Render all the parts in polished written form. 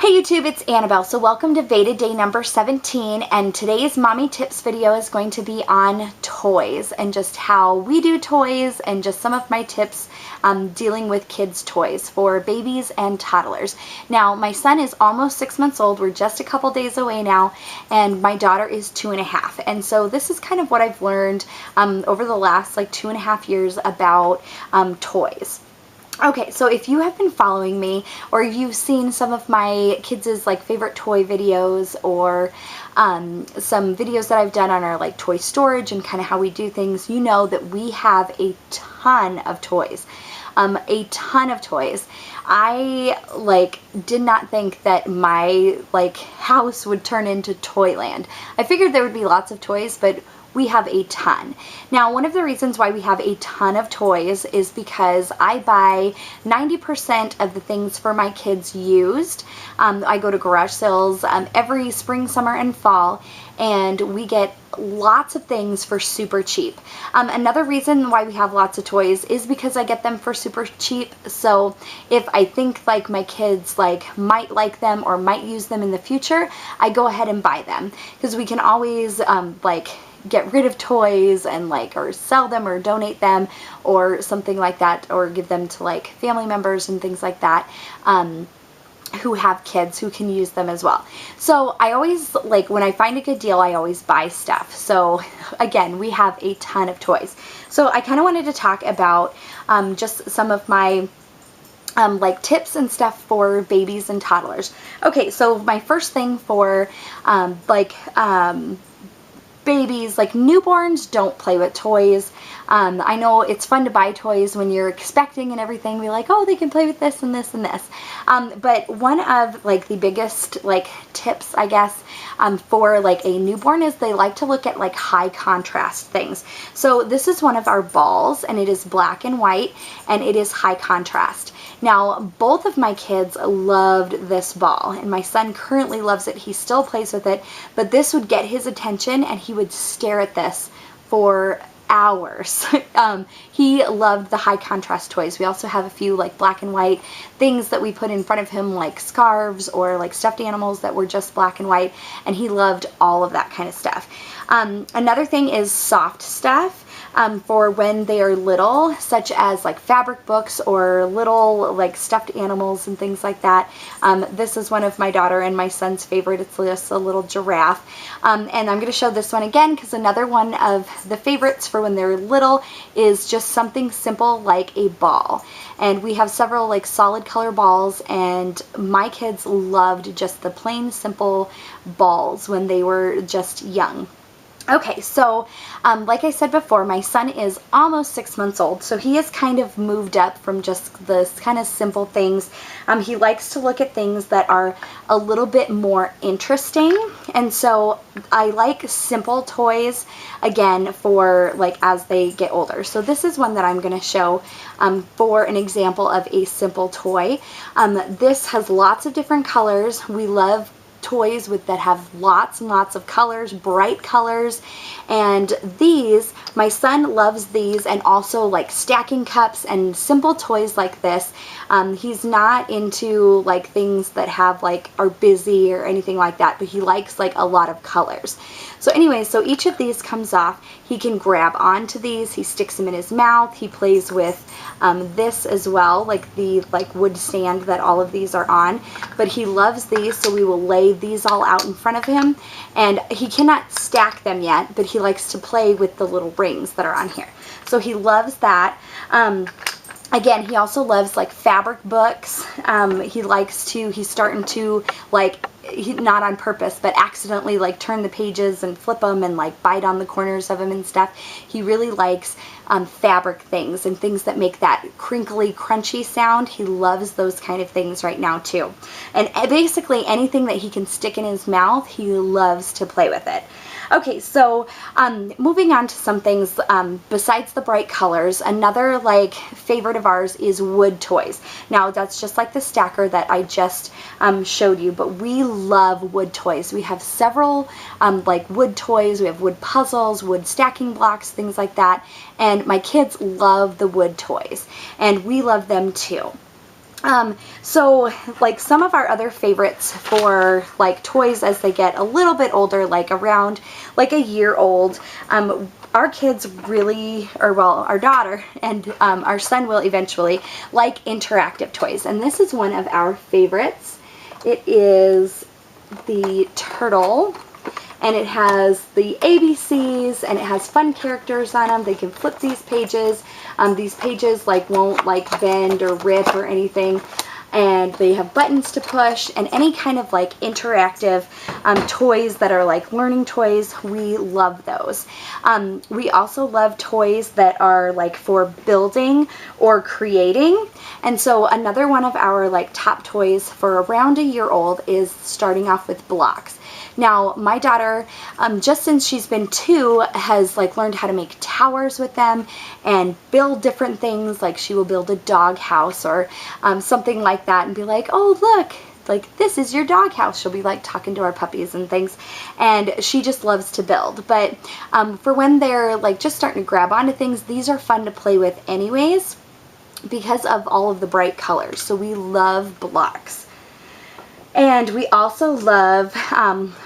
Hey YouTube, it's Annabelle. So welcome to VEDA day number 17, and today's Mommy Tips video is going to be on toys and just how we do toys and just some of my tips dealing with kids' toys for babies and toddlers. Now, my son is almost 6 months old. We're just a couple days away now, and my daughter is 2.5. And so this is kind of what I've learned over the last 2.5 years about toys. Okay, so if you have been following me or you've seen some of my kids' favorite toy videos or some videos that I've done on our toy storage and kind of how we do things, you know that we have a ton of toys. A ton of toys. I did not think that my house would turn into Toyland. I figured there would be lots of toys, but we have a ton. Now, one of the reasons why we have a ton of toys is because I buy 90% of the things for my kids used. I go to garage sales every spring, summer, and fall, and we get lots of things for super cheap. Another reason why we have lots of toys is because I get them for super cheap. So if I think my kids might like them or might use them in the future, I go ahead and buy them, because we can always get rid of toys and or sell them or donate them or something like that, or give them to family members and things like that who have kids who can use them as well. So I always when I find a good deal, I always buy stuff. So again, we have a ton of toys. So I kind of wanted to talk about just some of my tips and stuff for babies and toddlers. Okay, so my first thing for babies, newborns, don't play with toys. I know it's fun to buy toys when you're expecting and everything. We're like, oh, they can play with this and this and this. But one of the biggest tips, I guess, for a newborn is they like to look at high contrast things. So this is one of our balls, and it is black and white, and it is high contrast. Now, both of my kids loved this ball, and my son currently loves it. He still plays with it, but this would get his attention, and he would stare at this for hours. He loved the high contrast toys. We also have a few black and white things that we put in front of him, like scarves or stuffed animals that were just black and white, and he loved all of that kind of stuff. Another thing is soft stuff. For when they are little, such as fabric books or little stuffed animals and things like that. This is one of my daughter and my son's favorite. It's just a little giraffe. And I'm going to show this one again, because another one of the favorites for when they're little is just something simple like a ball. And we have several solid color balls, and my kids loved just the plain simple balls when they were just young. Okay, so like I said before, my son is almost 6 months old, so he has kind of moved up from just this kind of simple things. He likes to look at things that are a little bit more interesting, and so I like simple toys, again, for as they get older. So this is one that I'm going to show for an example of a simple toy. This has lots of different colors. We love toys that have lots and lots of colors, bright colors, and these, my son loves these, and also stacking cups and simple toys like this. He's not into things that have are busy or anything like that, but he likes a lot of colors. So anyway, so each of these comes off. He can grab onto these, he sticks them in his mouth, he plays with this as well, the wood stand that all of these are on, but he loves these, so we will lay these all out in front of him, and he cannot stack them yet, but he likes to play with the little rings that are on here. So he loves that. Again, he also loves fabric books. He's starting to not on purpose, but accidentally turn the pages and flip them and bite on the corners of them and stuff. He really likes fabric things and things that make that crinkly, crunchy sound. He loves those kind of things right now too. And basically anything that he can stick in his mouth, he loves to play with it. Okay, so moving on to some things besides the bright colors, another favorite of ours is wood toys. Now, that's just like the stacker that I just showed you, but we love wood toys. We have several wood toys. We have wood puzzles, wood stacking blocks, things like that, and my kids love the wood toys, and we love them too. So like some of our other favorites for like toys as they get a little bit older, like around like a year old, our kids really, or well, our daughter and our son will eventually like interactive toys. And this is one of our favorites. It is the turtle, and it has the ABCs, and it has fun characters on them. They can flip these pages. These pages like won't like bend or rip or anything, and they have buttons to push, and any kind of like interactive toys that are like learning toys, we love those. We also love toys that are like for building or creating. And so another one of our like top toys for around a year old is starting off with blocks. Now, my daughter, just since she's been 2, has like learned how to make towers with them and build different things. Like she will build a dog house or something like that and be like, oh, look, like this is your dog house. She'll be like talking to our puppies and things, and she just loves to build. But for when they're like just starting to grab onto things, these are fun to play with anyways because of all of the bright colors. So we love blocks. And we also love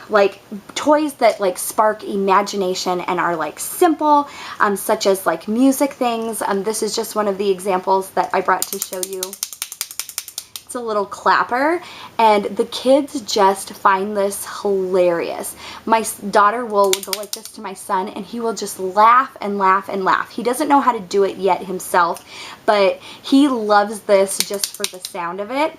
like toys that like spark imagination and are like simple, such as like music things. This is just one of the examples that I brought to show you. It's a little clapper, and the kids just find this hilarious. My daughter will go like this to my son, and he will just laugh and laugh and laugh. He doesn't know how to do it yet himself, but he loves this just for the sound of it.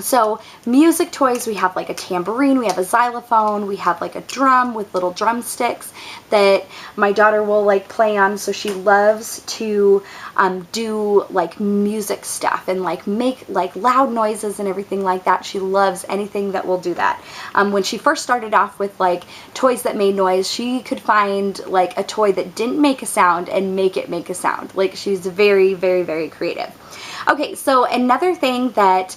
So music toys, we have like a tambourine, we have a xylophone, we have like a drum with little drumsticks that my daughter will like play on. So she loves to do like music stuff and like make like loud noises and everything like that. She loves anything that will do that. When she first started off with like toys that made noise, she could find like a toy that didn't make a sound and make it make a sound. Like she's very, very, very creative. Okay, so another thing that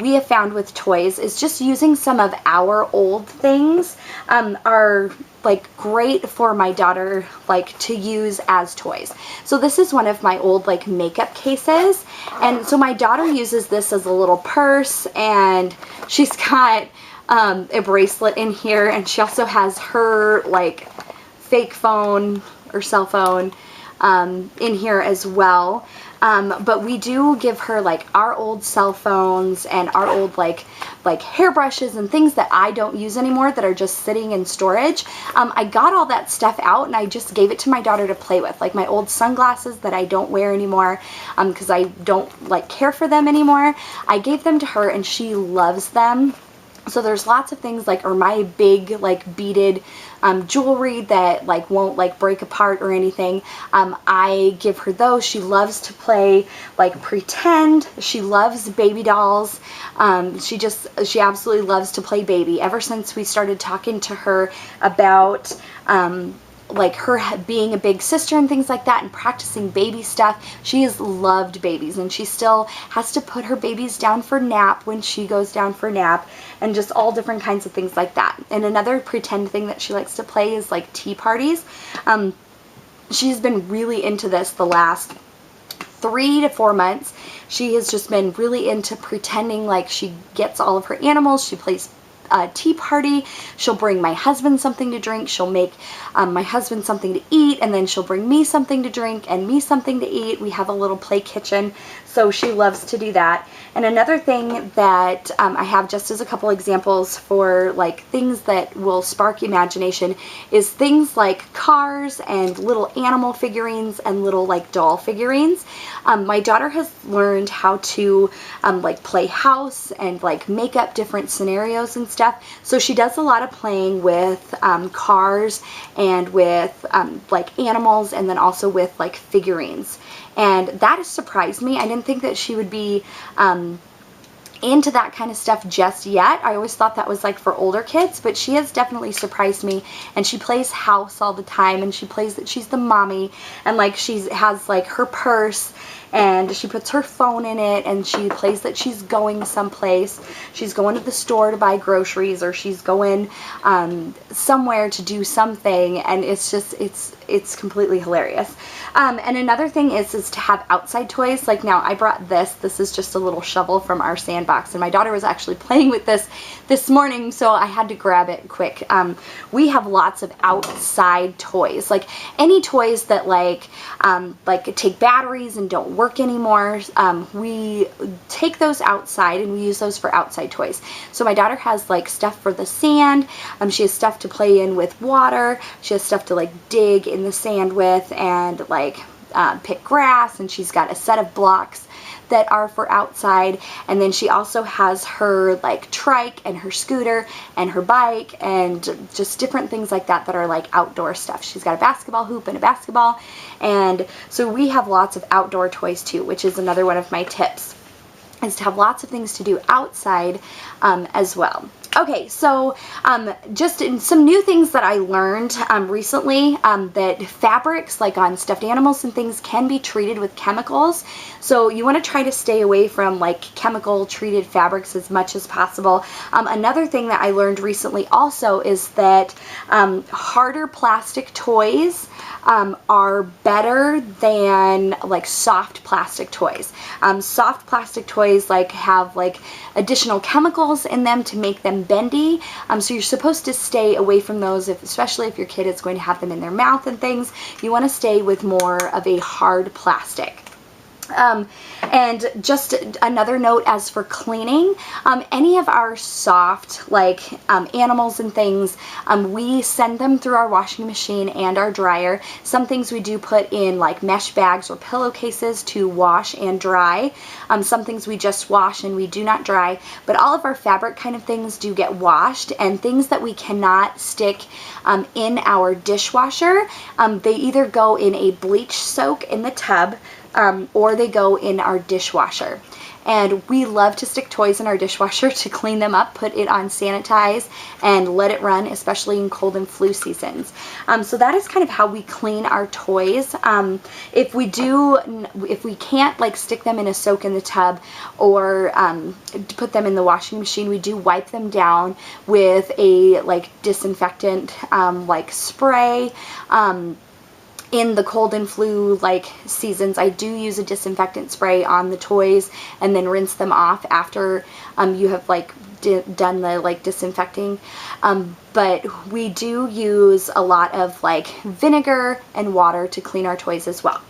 we have found with toys is just using some of our old things are like great for my daughter like to use as toys. So this is one of my old like makeup cases, and so my daughter uses this as a little purse, and she's got a bracelet in here, and she also has her like fake phone or cell phone in here as well. But we do give her like our old cell phones and our old like hairbrushes and things that I don't use anymore that are just sitting in storage. I got all that stuff out and I just gave it to my daughter to play with, like my old sunglasses that I don't wear anymore because I don't like care for them anymore. I gave them to her and she loves them. So there's lots of things like, or my big like beaded jewelry that like won't like break apart or anything. I give her those. She loves to play like pretend. She loves baby dolls. She absolutely loves to play baby. Ever since we started talking to her about like her being a big sister and things like that and practicing baby stuff, she has loved babies, and she still has to put her babies down for nap when she goes down for nap, and just all different kinds of things like that. And another pretend thing that she likes to play is like tea parties. She's been really into this the last 3 to 4 months. She has just been really into pretending like she gets all of her animals. She plays a tea party. She'll bring my husband something to drink. She'll make my husband something to eat, and then she'll bring me something to drink and me something to eat. We have a little play kitchen, so she loves to do that. And another thing that I have just as a couple examples for like things that will spark imagination is things like cars and little animal figurines and little like doll figurines. My daughter has learned how to like play house and like make up different scenarios and stuff. So she does a lot of playing with cars and with like animals, and then also with like figurines. And that has surprised me. I didn't think that she would be into that kind of stuff just yet. I always thought that was like for older kids, but she has definitely surprised me. And she plays house all the time, and she plays that she's the mommy, and like she has like her purse and she puts her phone in it, and she plays that she's going someplace. She's going to the store to buy groceries, or she's going somewhere to do something, and it's just, it's completely hilarious. And another thing is to have outside toys. Like now I brought this is just a little shovel from our sandbox, and my daughter was actually playing with this morning, so I had to grab it quick. We have lots of outside toys, like any toys that like take batteries and don't work anymore. We take those outside and we use those for outside toys. So my daughter has like stuff for the sand. She has stuff to play in with water. She has stuff to like dig in the sand with, and like pick grass, and she's got a set of blocks that are for outside. And then she also has her like trike and her scooter and her bike and just different things like that that are like outdoor stuff. She's got a basketball hoop and a basketball, and so we have lots of outdoor toys too, which is another one of my tips, is to have lots of things to do outside as well. Okay, so just some new things that I learned recently, that fabrics like on stuffed animals and things can be treated with chemicals. So you want to try to stay away from like chemical treated fabrics as much as possible. Another thing that I learned recently also is that harder plastic toys are better than like soft plastic toys. Soft plastic toys like have like additional chemicals in them to make them bendy, so you're supposed to stay away from those, especially if your kid is going to have them in their mouth and things. You want to stay with more of a hard plastic. And just another note as for cleaning, any of our soft like animals and things, we send them through our washing machine and our dryer. Some things we do put in like mesh bags or pillowcases to wash and dry. Some things we just wash and we do not dry, but all of our fabric kind of things do get washed, and things that we cannot stick in our dishwasher, they either go in a bleach soak in the tub, or they go in our dishwasher. And we love to stick toys in our dishwasher to clean them up, put it on sanitize, and let it run, especially in cold and flu seasons. So that is kind of how we clean our toys. If we can't like stick them in a soak in the tub or put them in the washing machine, we do wipe them down with a like disinfectant like spray. In the cold and flu like seasons, I do use a disinfectant spray on the toys and then rinse them off after you have like done the like disinfecting. But we do use a lot of like vinegar and water to clean our toys as well.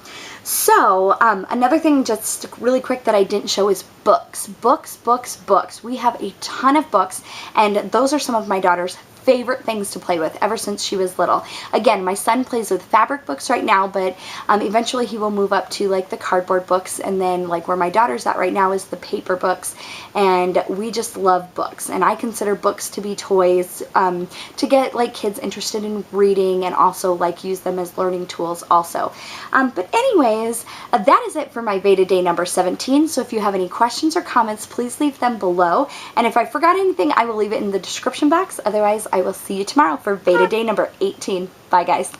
So another thing just really quick that I didn't show is books. Books. We have a ton of books, and those are some of my daughter's favorite things to play with ever since she was little. Again, my son plays with fabric books right now, but eventually he will move up to like the cardboard books, and then like where my daughter's at right now is the paper books, and we just love books. And I consider books to be toys to get like kids interested in reading, and also like use them as learning tools also. But anyways, that is it for my VEDA day number 17. So if you have any questions or comments, please leave them below. And if I forgot anything, I will leave it in the description box. Otherwise, I will see you tomorrow for VEDA day number 18. Bye, guys.